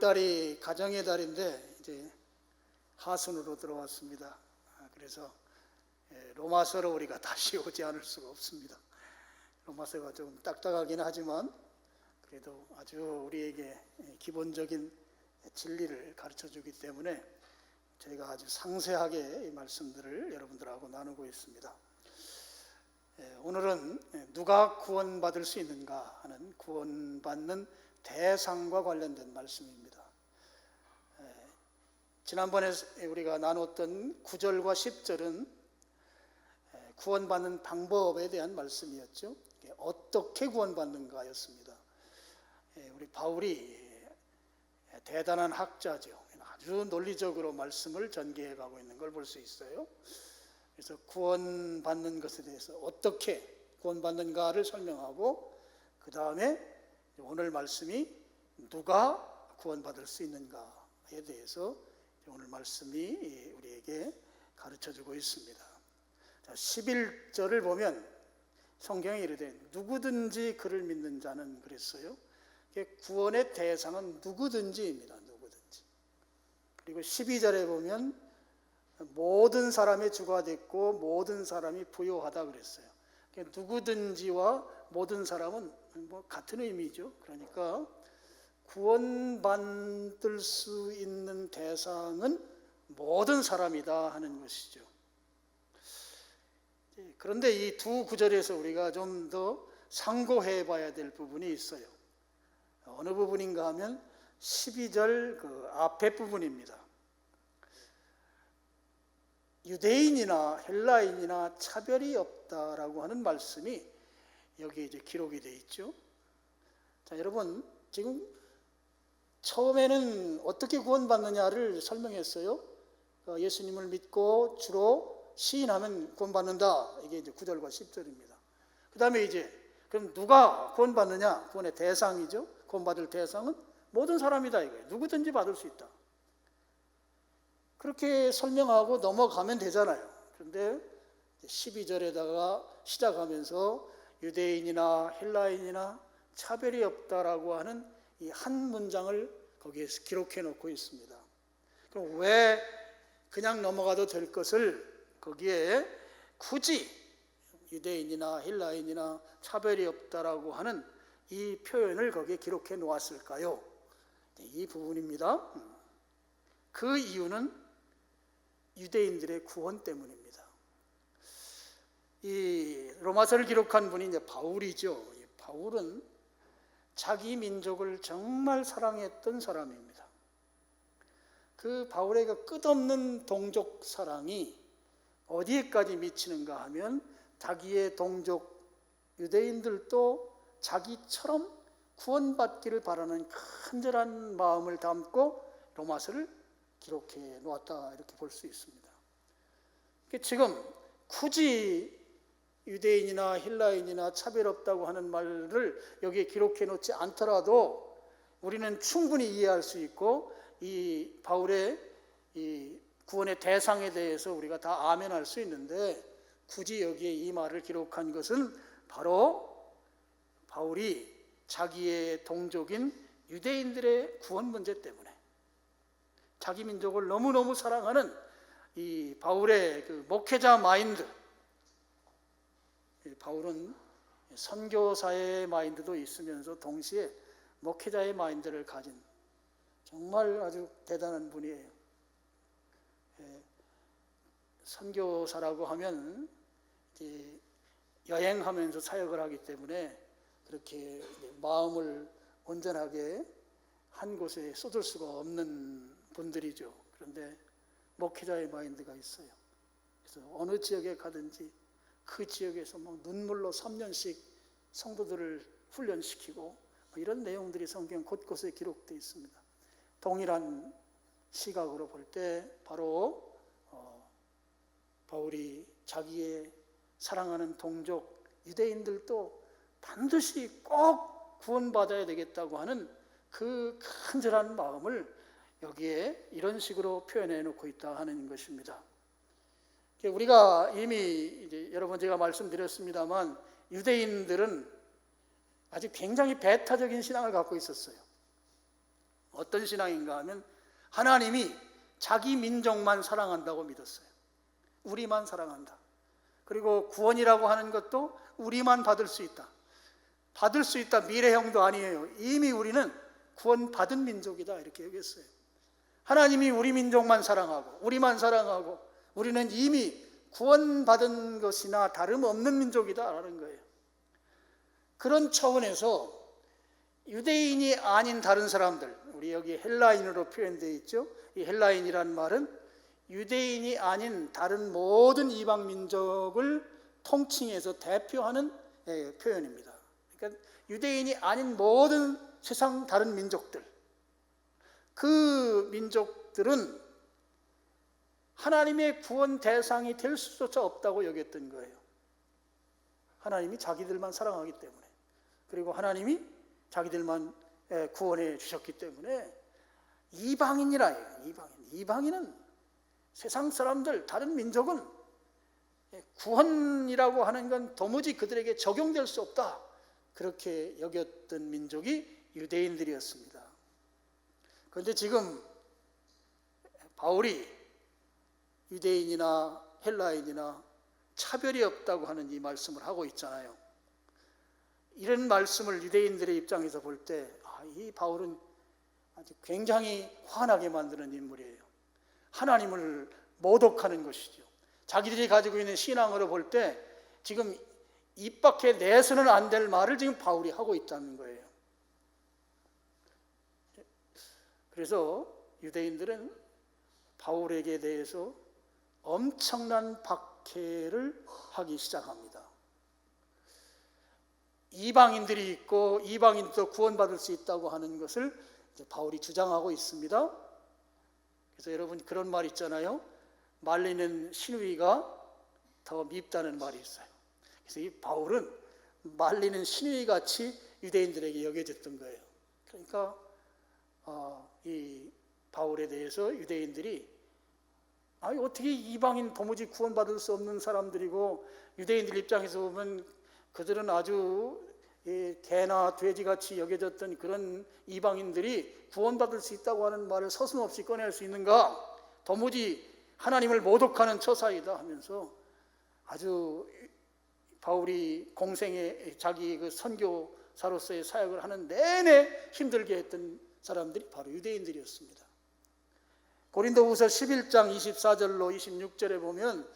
달이 가정의 달인데 이제 하순으로 들어왔습니다. 그래서 로마서로 우리가 다시 오지 않을 수가 없습니다. 로마서가 좀 딱딱하긴 하지만 그래도 아주 우리에게 기본적인 진리를 가르쳐 주기 때문에 저희가 아주 상세하게 이 말씀들을 여러분들하고 나누고 있습니다. 오늘은 누가 구원받을 수 있는가 하는 구원받는 대상과 관련된 말씀입니다. 지난번에 우리가 나눴던 9절과 10절은 구원받는 방법에 대한 말씀이었죠. 어떻게 구원받는가였습니다. 우리 바울이 대단한 학자죠. 아주 논리적으로 말씀을 전개해 가고 있는 걸 볼 수 있어요. 그래서 구원받는 것에 대해서 어떻게 구원받는가를 설명하고 그 다음에 오늘 말씀이 누가 구원받을 수 있는가에 대해서 오늘 말씀이 우리에게 가르쳐주고 있습니다. 11절을 보면 성경에 이르되 누구든지 그를 믿는 자는 그랬어요. 구원의 대상은 누구든지입니다. 누구든지. 그리고 12절에 보면 모든 사람의 주가 됐고 모든 사람이 부요하다 그랬어요. 누구든지와 모든 사람은 같은 의미죠. 그러니까 구원받을 수 있는 대상은 모든 사람이다 하는 것이죠. 그런데 이 두 구절에서 우리가 좀 더 상고해 봐야 될 부분이 있어요. 어느 부분인가 하면 12절 그 앞에 부분입니다. 유대인이나 헬라인이나 차별이 없다라고 하는 말씀이 여기에 이제 기록이 되어 있죠. 자, 여러분 지금 처음에는 어떻게 구원받느냐를 설명했어요. 예수님을 믿고 주로 시인하면 구원받는다. 이게 이제 9절과 10절입니다. 그 다음에 이제 그럼 누가 구원받느냐? 구원의 대상이죠. 구원받을 대상은 모든 사람이다 이거예요. 누구든지 받을 수 있다. 그렇게 설명하고 넘어가면 되잖아요. 그런데 12절에다가 시작하면서 유대인이나 헬라인이나 차별이 없다라고 하는 이 한 문장을 거기에서 기록해 놓고 있습니다. 그럼 왜 그냥 넘어가도 될 것을 거기에 굳이 유대인이나 헬라인이나 차별이 없다라고 하는 이 표현을 거기에 기록해 놓았을까요? 이 부분입니다. 그 이유는 유대인들의 구원 때문입니다. 이 로마서를 기록한 분이 이제 바울이죠. 바울은 자기 민족을 정말 사랑했던 사람입니다. 그 바울의 그 끝없는 동족 사랑이 어디에까지 미치는가 하면 자기의 동족 유대인들도 자기처럼 구원받기를 바라는 간절한 마음을 담고 로마서를 기록해 놓았다 이렇게 볼 수 있습니다. 지금 굳이 유대인이나 헬라인이나 차별 없다고 하는 말을 여기에 기록해 놓지 않더라도 우리는 충분히 이해할 수 있고 이 바울의 이 구원의 대상에 대해서 우리가 다 아멘할 수 있는데 굳이 여기에 이 말을 기록한 것은 바로 바울이 자기의 동족인 유대인들의 구원 문제 때문에 자기 민족을 너무너무 사랑하는 이 바울의 그 목회자 마인드, 바울은 선교사의 마인드도 있으면서 동시에 목회자의 마인드를 가진 정말 아주 대단한 분이에요. 선교사라고 하면 이제 여행하면서 사역을 하기 때문에 그렇게 마음을 온전하게 한 곳에 쏟을 수가 없는 분들이죠. 그런데 목회자의 마인드가 있어요. 그래서 어느 지역에 가든지 그 지역에서 막 눈물로 3년씩 성도들을 훈련시키고 이런 내용들이 성경 곳곳에 기록되어 있습니다. 동일한 시각으로 볼 때 바로 바울이 자기의 사랑하는 동족 유대인들도 반드시 꼭 구원받아야 되겠다고 하는 그 간절한 마음을 여기에 이런 식으로 표현해 놓고 있다 하는 것입니다. 우리가 이미 이제 여러 번 제가 말씀드렸습니다만 유대인들은 아주 굉장히 배타적인 신앙을 갖고 있었어요. 어떤 신앙인가 하면 하나님이 자기 민족만 사랑한다고 믿었어요. 우리만 사랑한다. 그리고 구원이라고 하는 것도 우리만 받을 수 있다. 받을 수 있다 미래형도 아니에요. 이미 우리는 구원받은 민족이다 이렇게 여겼어요. 하나님이 우리 민족만 사랑하고 우리만 사랑하고 우리는 이미 구원받은 것이나 다름없는 민족이다라는 거예요. 그런 차원에서 유대인이 아닌 다른 사람들, 우리 여기 헬라인으로 표현되어 있죠. 이 헬라인이란 말은 유대인이 아닌 다른 모든 이방 민족을 통칭해서 대표하는 표현입니다. 그러니까 유대인이 아닌 모든 세상 다른 민족들, 그 민족들은 하나님의 구원 대상이 될 수조차 없다고 여겼던 거예요. 하나님이 자기들만 사랑하기 때문에, 그리고 하나님이 자기들만 구원해 주셨기 때문에 이방인이라 해요. 이방인은 세상 사람들, 다른 민족은 구원이라고 하는 건 도무지 그들에게 적용될 수 없다, 그렇게 여겼던 민족이 유대인들이었습니다. 그런데 지금 바울이 유대인이나 헬라인이나 차별이 없다고 하는 이 말씀을 하고 있잖아요. 이런 말씀을 유대인들의 입장에서 볼 때 이 바울은 아주 굉장히 화나게 만드는 인물이에요. 하나님을 모독하는 것이죠. 자기들이 가지고 있는 신앙으로 볼 때 지금 입 밖에 내서는 안 될 말을 지금 바울이 하고 있다는 거예요. 그래서 유대인들은 바울에게 대해서 엄청난 박해를 하기 시작합니다. 이방인들이 있고 이방인도 구원받을 수 있다고 하는 것을 바울이 주장하고 있습니다. 그래서 여러분 그런 말 있잖아요. 말리는 시누이가 더 밉다는 말이 있어요. 그래서 이 바울은 말리는 시누이같이 유대인들에게 여겨졌던 거예요. 그러니까 이 바울에 대해서 유대인들이 어떻게 이방인 도무지 구원받을 수 없는 사람들이고, 유대인들 입장에서 보면 그들은 아주 개나 돼지같이 여겨졌던 그런 이방인들이 구원받을 수 있다고 하는 말을 서슴없이 꺼낼 수 있는가? 도무지 하나님을 모독하는 처사이다 하면서 아주 바울이 공생에 자기 그 선교사로서의 사역을 하는 내내 힘들게 했던 사람들이 바로 유대인들이었습니다. 고린도후서 11장 24절로 26절에 보면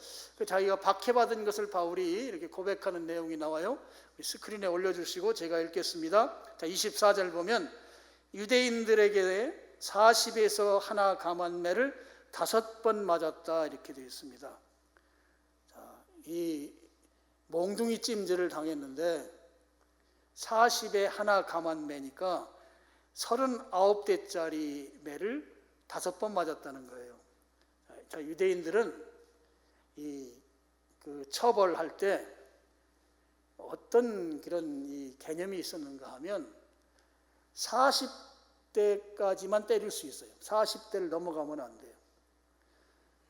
자기가 박해받은 것을 바울이 이렇게 고백하는 내용이 나와요. 스크린에 올려주시고 제가 읽겠습니다. 자, 24절 보면 유대인들에게 40에서 하나 감한매를 5번 맞았다 이렇게 되어 있습니다. 자, 이 몽둥이 찜질을 당했는데 40에 하나 감한매니까 39대짜리 매를 5번 맞았다는 거예요. 자, 유대인들은 그 처벌할 때 어떤 그런 이 개념이 있었는가 하면 40대까지만 때릴 수 있어요. 40대를 넘어가면 안 돼요.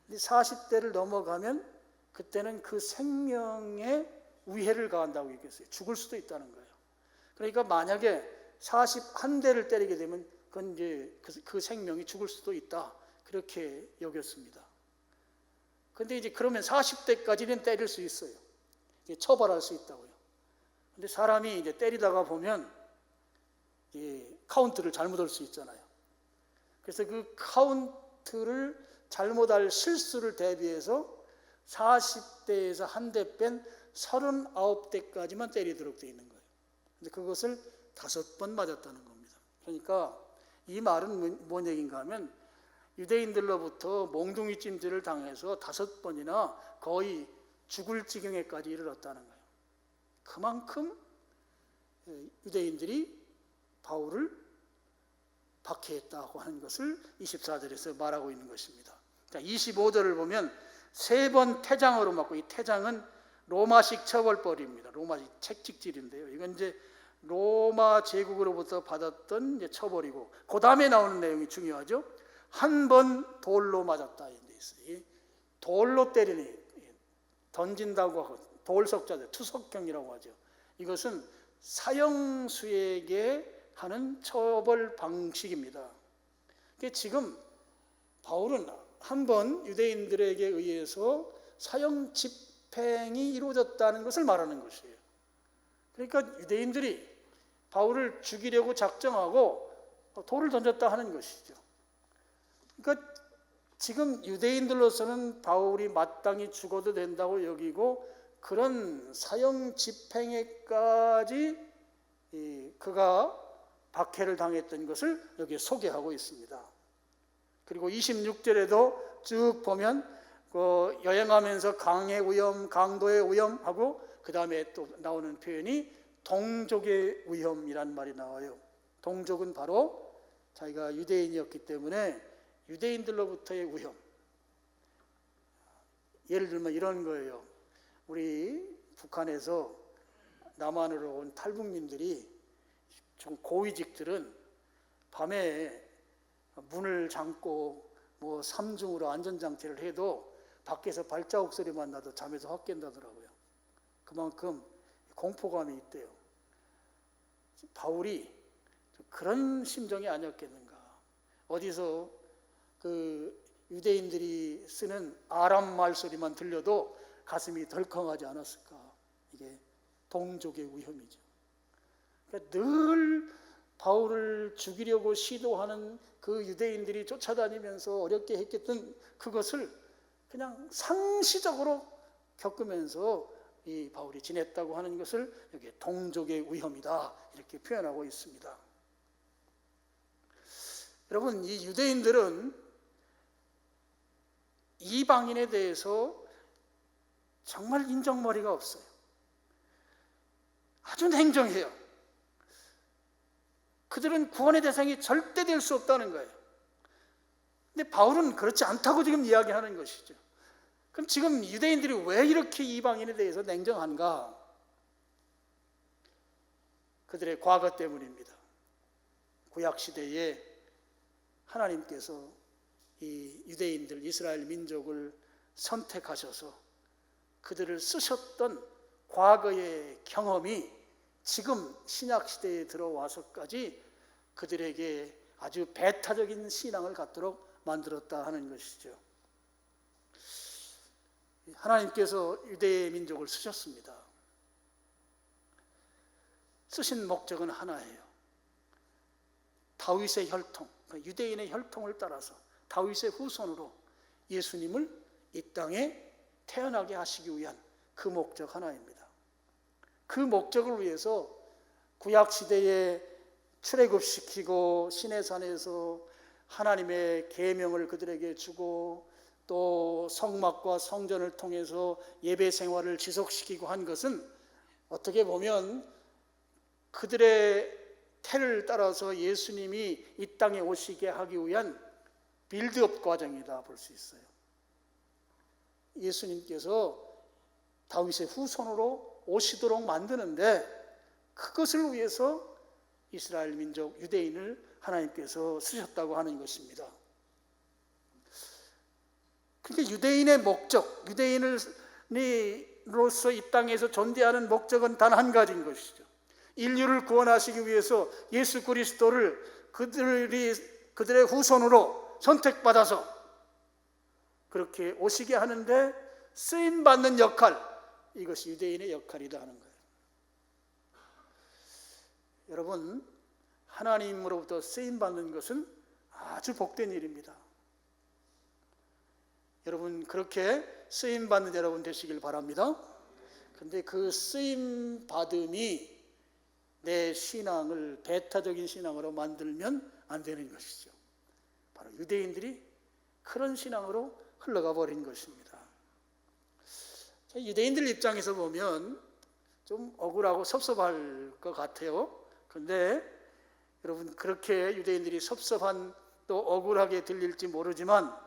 근데 40대를 넘어가면 그때는 그 생명에 위해를 가한다고 얘기했어요. 죽을 수도 있다는 거예요. 그러니까 만약에 41대를 때리게 되면 그건 이제 그 생명이 죽을 수도 있다, 그렇게 여겼습니다. 근데 이제 그러면 40대까지는 때릴 수 있어요. 이제 처벌할 수 있다고요. 근데 사람이 이제 때리다가 보면 카운트를 잘못할 수 있잖아요. 그래서 그 카운트를 잘못할 실수를 대비해서 40대에서 한 대 뺀 39대까지만 때리도록 되어 있는 거예요. 근데 그것을 5번 맞았다는 겁니다. 그러니까 이 말은 뭔 얘기인가 하면 유대인들로부터 몽둥이 찜질을 당해서 5번이나 거의 죽을 지경에까지 이르렀다는 거예요. 그만큼 유대인들이 바울을 박해했다고 하는 것을 24절에서 말하고 있는 것입니다. 자, 25절을 보면 3번 태장으로 맞고, 이 태장은 로마식 처벌벌입니다. 로마식 책찍질인데요. 이건 이제 로마 제국으로부터 받았던 이제 처벌이고, 그 다음에 나오는 내용이 중요하죠. 한 번 돌로 맞았다 이런 데 있어요. 돌로 때리니, 던진다고 하고 돌석자들, 투석경이라고 하죠. 이것은 사형수에게 하는 처벌 방식입니다. 지금 바울은 한번 유대인들에게 의해서 사형 집행이 이루어졌다는 것을 말하는 것이에요. 그러니까 유대인들이 바울을 죽이려고 작정하고 돌을 던졌다 하는 것이죠. 그러니까 지금 유대인들로서는 바울이 마땅히 죽어도 된다고 여기고 그런 사형 집행에까지 그가 박해를 당했던 것을 여기에 소개하고 있습니다. 그리고 26절에도 쭉 보면 여행하면서 강의 위험, 강도의 위험하고 그 다음에 또 나오는 표현이 동족의 위험이란 말이 나와요. 동족은 바로 자기가 유대인이었기 때문에 유대인들로부터의 위험. 예를 들면 이런 거예요. 우리 북한에서 남한으로 온 탈북민들이 좀 고위직들은 밤에 문을 잠고 뭐 삼중으로 안전장치를 해도 밖에서 발자국 소리만 나도 잠에서 확 깬다더라고요. 그만큼 공포감이 있대요. 바울이 그런 심정이 아니었겠는가. 어디서 그 유대인들이 쓰는 아람 말소리만 들려도 가슴이 덜컹하지 않았을까. 이게 동족의 위험이죠. 그러니까 늘 바울을 죽이려고 시도하는 그 유대인들이 쫓아다니면서 어렵게 했겠던 그것을 그냥 상시적으로 겪으면서 이 바울이 지냈다고 하는 것을 여기 동족의 위험이다 이렇게 표현하고 있습니다. 여러분, 이 유대인들은 이방인에 대해서 정말 인정머리가 없어요. 아주 냉정해요. 그들은 구원의 대상이 절대 될 수 없다는 거예요. 근데 바울은 그렇지 않다고 지금 이야기하는 것이죠. 그럼 지금 유대인들이 왜 이렇게 이방인에 대해서 냉정한가? 그들의 과거 때문입니다. 구약시대에 하나님께서 이 유대인들, 이스라엘 민족을 선택하셔서 그들을 쓰셨던 과거의 경험이 지금 신약시대에 들어와서까지 그들에게 아주 배타적인 신앙을 갖도록 만들었다 하는 것이죠. 하나님께서 유대 민족을 쓰셨습니다. 쓰신 목적은 하나예요. 다윗의 혈통, 유대인의 혈통을 따라서 다윗의 후손으로 예수님을 이 땅에 태어나게 하시기 위한 그 목적 하나입니다. 그 목적을 위해서 구약시대에 출애굽시키고 시내산에서 하나님의 계명을 그들에게 주고 또 성막과 성전을 통해서 예배 생활을 지속시키고 한 것은 어떻게 보면 그들의 태를 따라서 예수님이 이 땅에 오시게 하기 위한 빌드업 과정이다 볼 수 있어요. 예수님께서 다윗의 후손으로 오시도록 만드는데 그것을 위해서 이스라엘 민족 유대인을 하나님께서 쓰셨다고 하는 것입니다. 그러니까 유대인의 목적, 유대인으로서 이 땅에서 존재하는 목적은 단 한 가지인 것이죠. 인류를 구원하시기 위해서 예수 그리스도를 그들의 후손으로 선택받아서 그렇게 오시게 하는데 쓰임받는 역할, 이것이 유대인의 역할이다 하는 거예요. 여러분, 하나님으로부터 쓰임받는 것은 아주 복된 일입니다. 여러분, 그렇게 쓰임받는 여러분 되시길 바랍니다. 그런데 그 쓰임받음이 내 신앙을 배타적인 신앙으로 만들면 안 되는 것이죠. 바로 유대인들이 그런 신앙으로 흘러가 버린 것입니다. 유대인들 입장에서 보면 좀 억울하고 섭섭할 것 같아요. 그런데 여러분, 그렇게 유대인들이 섭섭한 또 억울하게 들릴지 모르지만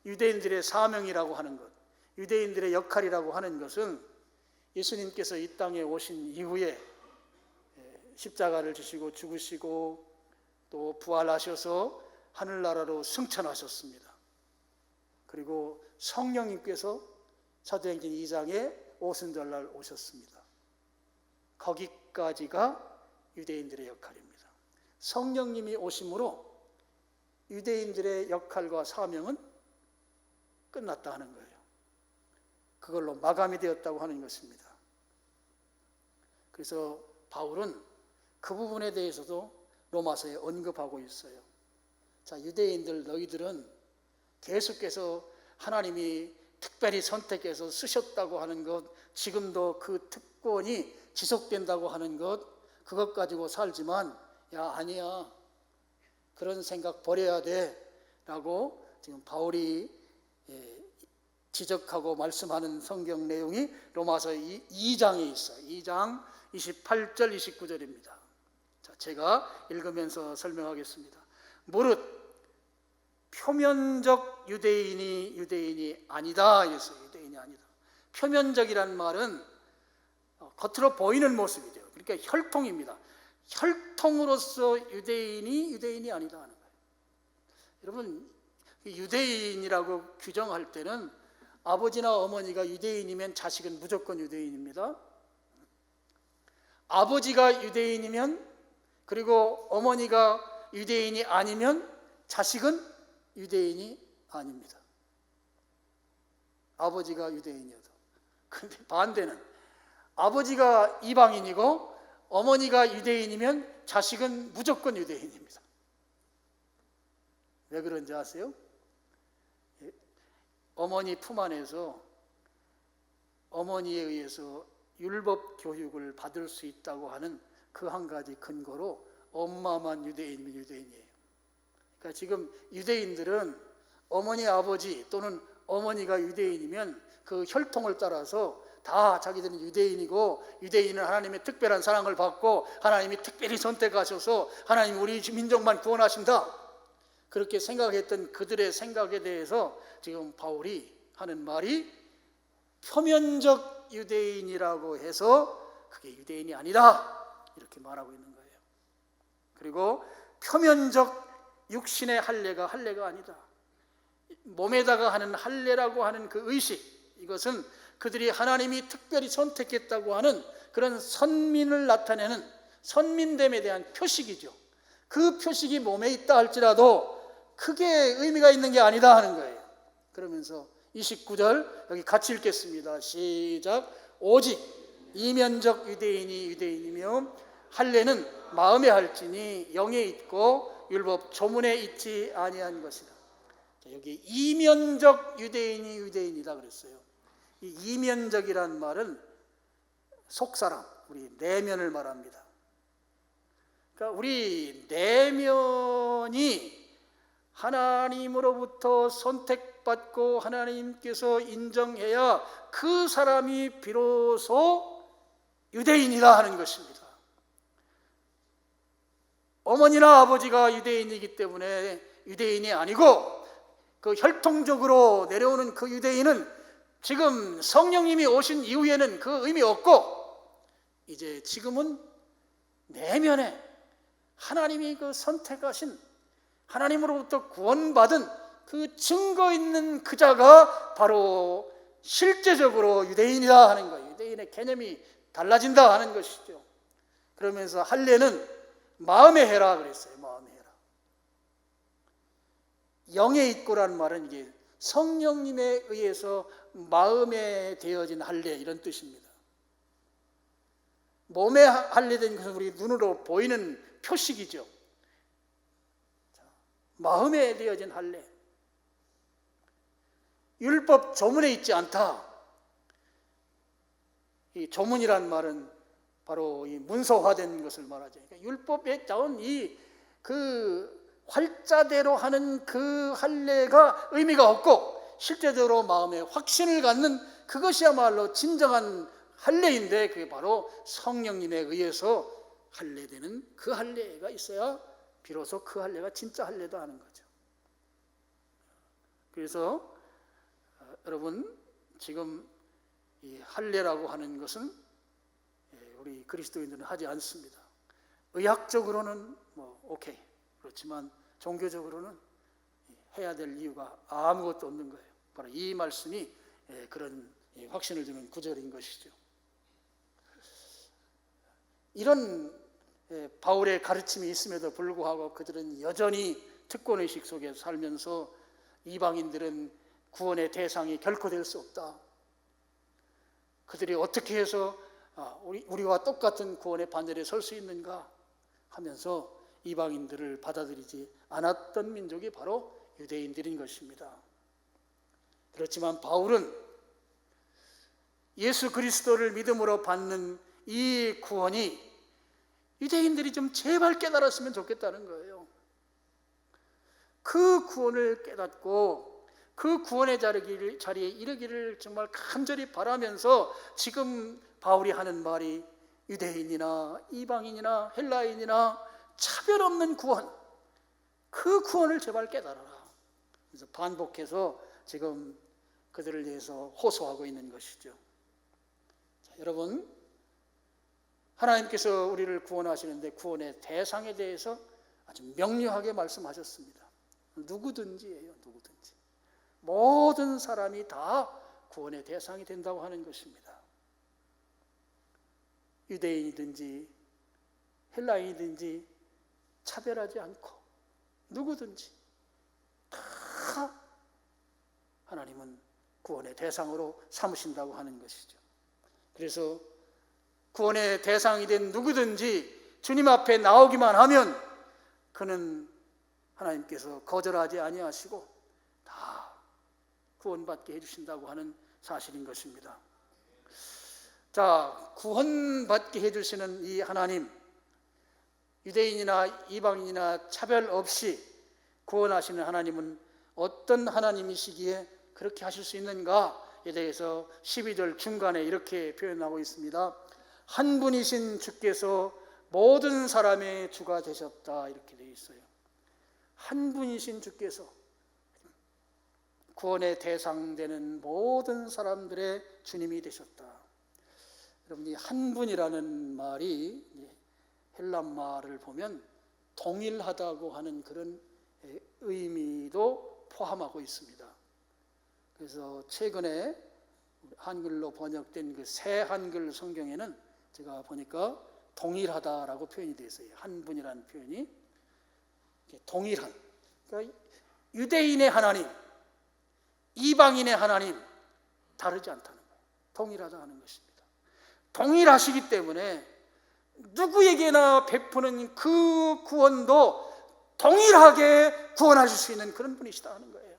유대인들의 사명이라고 하는 것, 유대인들의 역할이라고 하는 것은 예수님께서 이 땅에 오신 이후에 십자가를 지시고 죽으시고 또 부활하셔서 하늘나라로 승천하셨습니다. 그리고 성령님께서 사도행전 2장에 오순절날 오셨습니다. 거기까지가 유대인들의 역할입니다. 성령님이 오심으로 유대인들의 역할과 사명은 끝났다 하는 거예요. 그걸로 마감이 되었다고 하는 것입니다. 그래서 바울은 그 부분에 대해서도 로마서에 언급하고 있어요. 자, 유대인들 너희들은 계속해서 하나님이 특별히 선택해서 쓰셨다고 하는 것, 지금도 그 특권이 지속된다고 하는 것, 그것 가지고 살지만 야, 아니야, 그런 생각 버려야 돼 라고 지금 바울이 지적하고 말씀하는 성경 내용이 로마서 2장에 있어요. 2장 28절 29절입니다. 자, 제가 읽으면서 설명하겠습니다. 무릇 표면적 유대인이 아니다 이랬어요. 유대인이 아니다. 표면적이란 말은 겉으로 보이는 모습이죠. 그러니까 혈통입니다. 혈통으로서 유대인이 아니다 하는 거예요. 여러분, 유대인이라고 규정할 때는 아버지나 어머니가 유대인이면 자식은 무조건 유대인입니다. 아버지가 유대인이면, 그리고 어머니가 유대인이 아니면 자식은 유대인이 아닙니다. 아버지가 유대인이어도. 그런데 반대는 아버지가 이방인이고 어머니가 유대인이면 자식은 무조건 유대인입니다. 왜 그런지 아세요? 어머니 품 안에서 어머니에 의해서 율법 교육을 받을 수 있다고 하는 그 한 가지 근거로 엄마만 유대인이면 유대인이에요. 그러니까 지금 유대인들은 어머니, 아버지 또는 어머니가 유대인이면 그 혈통을 따라서 다 자기들은 유대인이고, 유대인은 하나님의 특별한 사랑을 받고 하나님이 특별히 선택하셔서 하나님 우리 민족만 구원하신다, 그렇게 생각했던 그들의 생각에 대해서 지금 바울이 하는 말이 표면적 유대인이라고 해서 그게 유대인이 아니다 이렇게 말하고 있는 거예요. 그리고 표면적 육신의 할례가 아니다. 몸에다가 하는 할례라고 하는 그 의식, 이것은 그들이 하나님이 특별히 선택했다고 하는 그런 선민을 나타내는 선민됨에 대한 표식이죠. 그 표식이 몸에 있다 할지라도 크게 의미가 있는 게 아니다 하는 거예요. 그러면서 29절 여기 같이 읽겠습니다. 시작. 오직 이면적 유대인이 유대인이며 할례는 마음에 할지니 영에 있고 율법 조문에 있지 아니한 것이다. 여기 이면적 유대인이 유대인이다 그랬어요. 이 이면적이란 말은 속사람, 우리 내면을 말합니다. 그러니까 우리 내면이 하나님으로부터 선택받고 하나님께서 인정해야 그 사람이 비로소 유대인이다 하는 것입니다. 어머니나 아버지가 유대인이기 때문에 유대인이 아니고, 그 혈통적으로 내려오는 그 유대인은 지금 성령님이 오신 이후에는 그 의미 없고, 이제 지금은 내면에 하나님이 그 선택하신, 하나님으로부터 구원받은 그 증거 있는 그 자가 바로 실제적으로 유대인이다 하는 거예요. 유대인의 개념이 달라진다 하는 것이죠. 그러면서 할례는 마음에 해라 그랬어요. 마음에 해라. 영에 있고라는 말은 이게 성령님에 의해서 마음에 되어진 할례 이런 뜻입니다. 몸에 할례된 것은 우리 눈으로 보이는 표식이죠. 마음에 되어진 할례. 율법 조문에 있지 않다. 이 조문이란 말은 바로 이 문서화된 것을 말하죠. 그러니까 율법에 나온 그 활자대로 하는 그 할례가 의미가 없고, 실제적으로 마음에 확신을 갖는 그것이야말로 진정한 할례인데, 그게 바로 성령님에 의해서 할례되는 그 할례가 있어야 비로소 그 할례가 진짜 할례다 하는 거죠. 그래서 여러분, 지금 이 할례라고 하는 것은 우리 그리스도인들은 하지 않습니다. 의학적으로는 오케이, 그렇지만 종교적으로는 해야 될 이유가 아무것도 없는 거예요. 바로 이 말씀이 그런 확신을 주는 구절인 것이죠. 이런 바울의 가르침이 있음에도 불구하고 그들은 여전히 특권의식 속에 살면서 이방인들은 구원의 대상이 결코 될 수 없다. 그들이 어떻게 해서 우리와 똑같은 구원의 반열에 설 수 있는가 하면서 이방인들을 받아들이지 않았던 민족이 바로 유대인들인 것입니다. 그렇지만 바울은 예수 그리스도를 믿음으로 받는 이 구원이 유대인들이 좀 제발 깨달았으면 좋겠다는 거예요. 그 구원을 깨닫고 그 구원의 자리에 이르기를 정말 간절히 바라면서 지금 바울이 하는 말이 유대인이나 이방인이나 헬라인이나 차별 없는 구원, 그 구원을 제발 깨달아라. 그래서 반복해서 지금 그들을 위해서 호소하고 있는 것이죠. 자, 여러분, 하나님께서 우리를 구원하시는데 구원의 대상에 대해서 아주 명료하게 말씀하셨습니다. 누구든지예요, 누구든지. 모든 사람이 다 구원의 대상이 된다고 하는 것입니다. 유대인이든지 헬라인이든지 차별하지 않고 누구든지 다 하나님은 구원의 대상으로 삼으신다고 하는 것이죠. 그래서 구원의 대상이 된 누구든지 주님 앞에 나오기만 하면 그는 하나님께서 거절하지 아니하시고 다 구원받게 해주신다고 하는 사실인 것입니다. 자, 구원받게 해주시는 이 하나님, 유대인이나 이방인이나 차별 없이 구원하시는 하나님은 어떤 하나님이시기에 그렇게 하실 수 있는가에 대해서 12절 중간에 이렇게 표현하고 있습니다. 한 분이신 주께서 모든 사람의 주가 되셨다, 이렇게 되어 있어요. 한 분이신 주께서 구원의 대상 되는 모든 사람들의 주님이 되셨다. 여러분, 이 한 분이라는 말이 헬라 말을 보면 동일하다고 하는 그런 의미도 포함하고 있습니다. 그래서 최근에 한글로 번역된 그 새 한글 성경에는 제가 보니까 동일하다라고 표현이 되어 있어요. 한 분이라는 표현이 동일한, 그러니까 유대인의 하나님, 이방인의 하나님 다르지 않다는 거예요. 동일하다 하는 것입니다. 동일하시기 때문에 누구에게나 베푸는 그 구원도 동일하게 구원하실 수 있는 그런 분이시다 하는 거예요.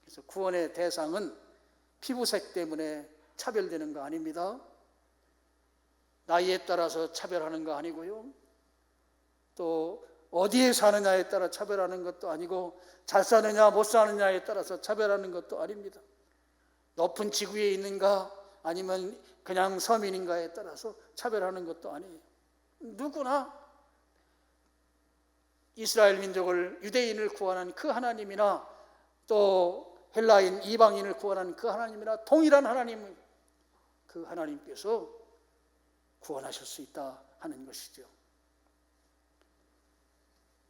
그래서 구원의 대상은 피부색 때문에 차별되는 거 아닙니다. 나이에 따라서 차별하는 거 아니고요. 또 어디에 사느냐에 따라 차별하는 것도 아니고 잘 사느냐 못 사느냐에 따라서 차별하는 것도 아닙니다. 높은 지구에 있는가 아니면 그냥 서민인가에 따라서 차별하는 것도 아니에요. 누구나 이스라엘 민족을, 유대인을 구원한 그 하나님이나 또 헬라인, 이방인을 구원한 그 하나님이나 동일한 하나님, 그 하나님께서 구원하실 수 있다 하는 것이죠.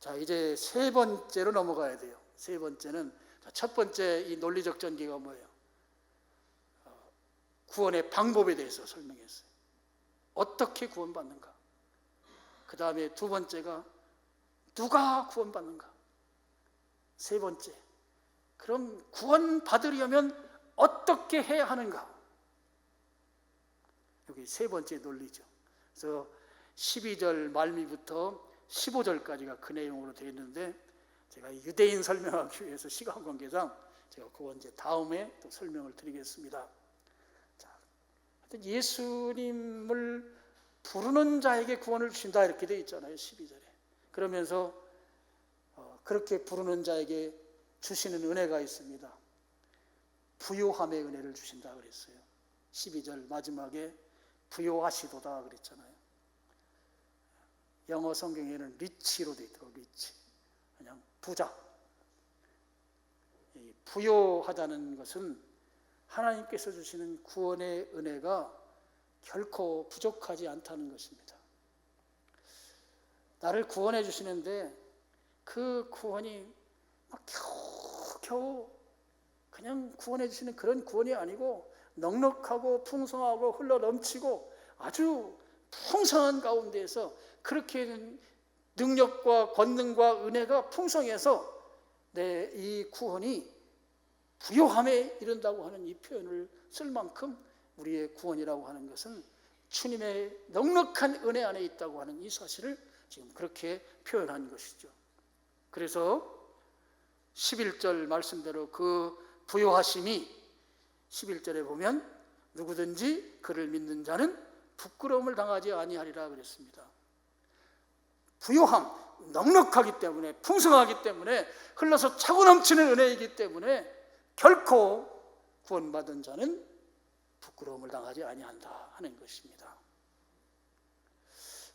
자, 이제 세 번째로 넘어가야 돼요. 세 번째는, 첫 번째 이 논리적 전개가 뭐예요? 구원의 방법에 대해서 설명했어요. 어떻게 구원받는가? 그 다음에 두 번째가 누가 구원받는가? 세 번째, 그럼 구원받으려면 어떻게 해야 하는가? 여기 세 번째 논리죠. 그래서 12절 말미부터 15절까지가 그 내용으로 되어 있는데, 제가 유대인 설명하기 위해서 시간 관계상 제가 그거 이제 다음에 또 설명을 드리겠습니다. 자, 예수님을 부르는 자에게 구원을 주신다 이렇게 되어 있잖아요, 12절에. 그러면서 그렇게 부르는 자에게 주시는 은혜가 있습니다. 부요함의 은혜를 주신다 그랬어요. 12절 마지막에 부요하시도다 그랬잖아요. 영어 성경에는 리치로 되어 있더라고요. 리치, 그냥 부자. 부요하다는 것은 하나님께서 주시는 구원의 은혜가 결코 부족하지 않다는 것입니다. 나를 구원해 주시는데 그 구원이 막 겨우 그냥 구원해 주시는 그런 구원이 아니고 넉넉하고 풍성하고 흘러넘치고 아주 풍성한 가운데에서 그렇게 능력과 권능과 은혜가 풍성해서 내 이 구원이 부요함에 이른다고 하는 이 표현을 쓸 만큼 우리의 구원이라고 하는 것은 주님의 넉넉한 은혜 안에 있다고 하는 이 사실을 지금 그렇게 표현한 것이죠. 그래서 11절 말씀대로 그 부요하심이 11절에 보면 누구든지 그를 믿는 자는 부끄러움을 당하지 아니하리라 그랬습니다. 부요함, 넉넉하기 때문에, 풍성하기 때문에, 흘러서 차고 넘치는 은혜이기 때문에 결코 구원받은 자는 부끄러움을 당하지 아니한다 하는 것입니다.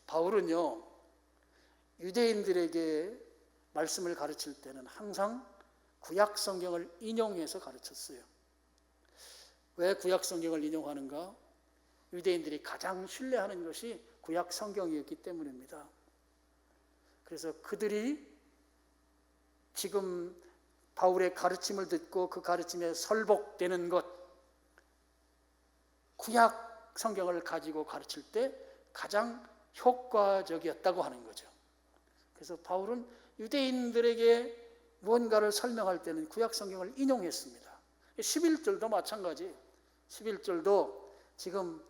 바울은요, 유대인들에게 말씀을 가르칠 때는 항상 구약 성경을 인용해서 가르쳤어요. 왜 구약 성경을 인용하는가? 유대인들이 가장 신뢰하는 것이 구약 성경이었기 때문입니다. 그래서 그들이 지금 바울의 가르침을 듣고 그 가르침에 설복되는 것, 구약 성경을 가지고 가르칠 때 가장 효과적이었다고 하는 거죠. 그래서 바울은 유대인들에게 무언가를 설명할 때는 구약 성경을 인용했습니다. 11절도 마찬가지. 11절도 지금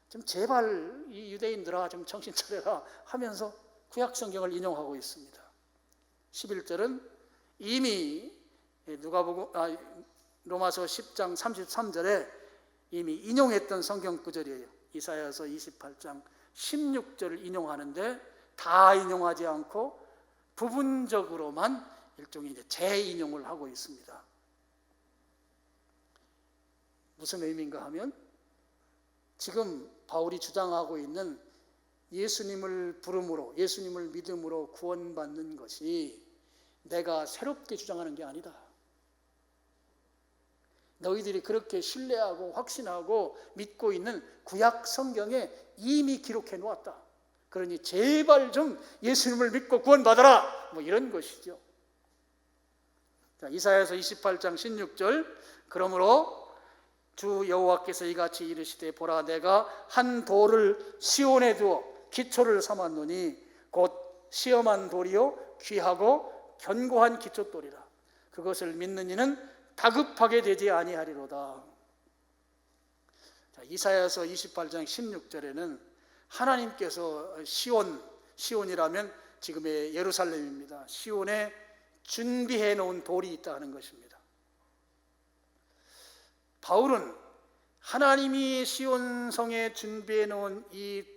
좀 제발 이 유대인들아 좀 정신 차려라 하면서 구약 성경을 인용하고 있습니다. 11절은 이미 로마서 10장 33절에 이미 인용했던 성경 구절이에요. 이사야서 28장 16절을 인용하는데 다 인용하지 않고 부분적으로만 일종의 이제 재인용을 하고 있습니다. 무슨 의미인가 하면 지금 바울이 주장하고 있는 예수님을 부름으로, 예수님을 믿음으로 구원받는 것이 내가 새롭게 주장하는 게 아니다. 너희들이 그렇게 신뢰하고 확신하고 믿고 있는 구약 성경에 이미 기록해 놓았다. 그러니 제발 좀 예수님을 믿고 구원받아라. 뭐 이런 것이죠. 자, 이사야서 28장 16절 그러므로 주 여호와께서 이같이 이르시되 보라 내가 한 돌을 시온에 두어 기초를 삼았노니 곧 시험한 돌이요 귀하고 견고한 기초돌이라. 그것을 믿는 이는 다급하게 되지 아니하리로다. 자, 이사야서 28장 16절에는 하나님께서 시온이라면 지금의 예루살렘입니다. 시온에 준비해 놓은 돌이 있다 하는 것입니다. 바울은 하나님이 시온성에 준비해 놓은 이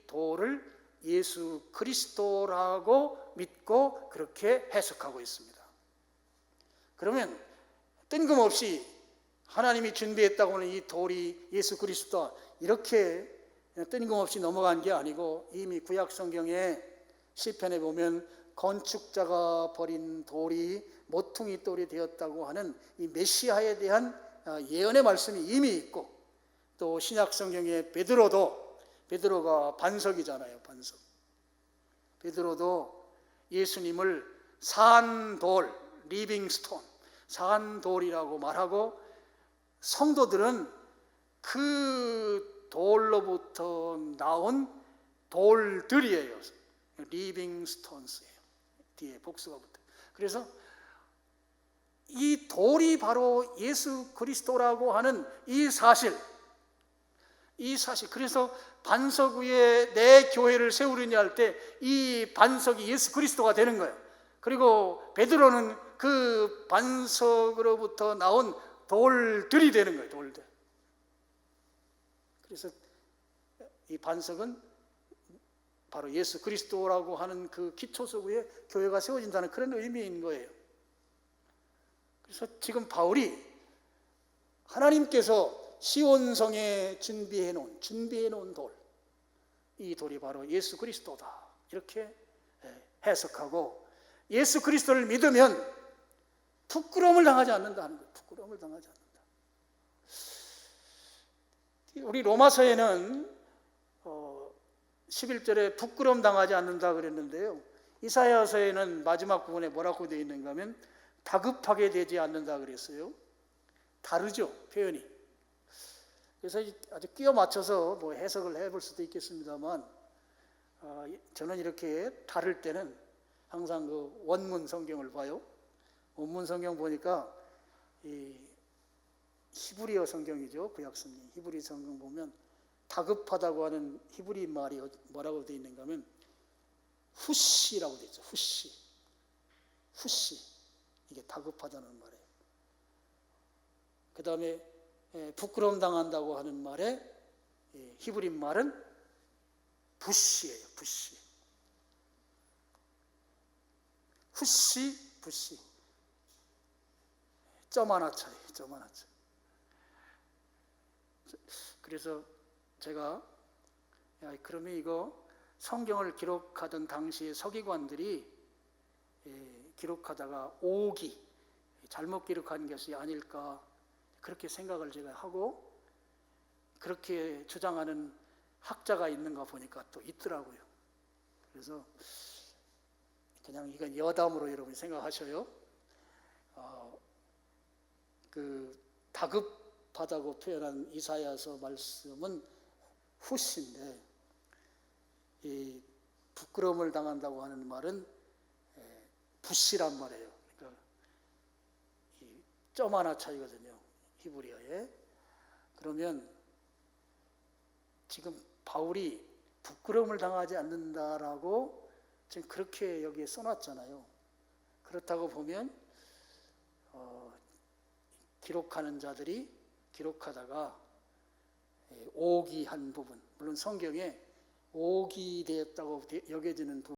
돌을 예수 그리스도라고 믿고 그렇게 해석하고 있습니다. 그러면 뜬금없이 하나님이 준비했다고 하는 이 돌이 예수 그리스도다 이렇게 뜬금없이 넘어간 게 아니고 이미 구약 성경에 시편에 보면 건축자가 버린 돌이 모퉁이 돌이 되었다고 하는 이 메시아에 대한 예언의 말씀이 이미 있고 또 신약 성경에 베드로가 반석이잖아요. 반석. 베드로도 예수님을 산돌, 리빙스톤, 산돌이라고 말하고 성도들은 그 돌로부터 나온 돌들이에요. 리빙스톤스예요. 뒤에 복수가 붙어요. 그래서 이 돌이 바로 예수 그리스도라고 하는 이 사실 그래서 반석 위에 내 교회를 세우려니 할 때 이 반석이 예수 그리스도가 되는 거예요. 그리고 베드로는 그 반석으로부터 나온 돌들이 되는 거예요. 돌들. 그래서 이 반석은 바로 예수 그리스도라고 하는 그 기초석 위에 교회가 세워진다는 그런 의미인 거예요. 그래서 지금 바울이 하나님께서 시온성에 준비해 놓은 돌, 이 돌이 바로 예수 그리스도다 이렇게 해석하고 예수 그리스도를 믿으면 부끄러움을 당하지 않는다는 거예요. 부끄러움을 당하지 않는다. 우리 로마서에는 11절에 부끄러움 당하지 않는다 그랬는데요. 이사야서에는 마지막 부분에 뭐라고 되어 있는가 하면 다급하게 되지 않는다 그랬어요. 다르죠, 표현이. 그래서 아주 끼워 맞춰서 뭐 해석을 해볼 수도 있겠습니다만 저는 이렇게 다룰 때는 항상 그 원문 성경을 봐요. 원문 성경 보니까 이 히브리어 성경이죠. 구약 성경. 히브리 성경 보면 다급하다고 하는 히브리 말이 뭐라고 되어 있는가 하면 후시라고 되어 있죠. 후시. 후시. 이게 다급하다는 말이에요. 그 다음에 부끄러움 당한다고 하는 말에 히브리 말은 부시예요. 부시. 후시, 부시. 점 하나 차이, 점 하나 차이. 그래서 제가 그러면 이거 성경을 기록하던 당시의 서기관들이 기록하다가 오기, 잘못 기록한 것이 아닐까 그렇게 생각을 제가 하고 그렇게 주장하는 학자가 있는가 보니까 또 있더라고요. 그래서 그냥 이건 여담으로 여러분이 생각하셔요. 그 다급하다고 표현한 이사야서 말씀은 후시인데 이 부끄러움을 당한다고 하는 말은 부시란 말이에요. 그러니까 점 하나 차이거든요. 히브리어에. 그러면 지금 바울이 부끄러움을 당하지 않는다라고 지금 그렇게 여기에 써놨잖아요. 그렇다고 보면 기록하는 자들이 기록하다가 오기한 부분, 물론 성경에 오기되었다고 여겨지는 부분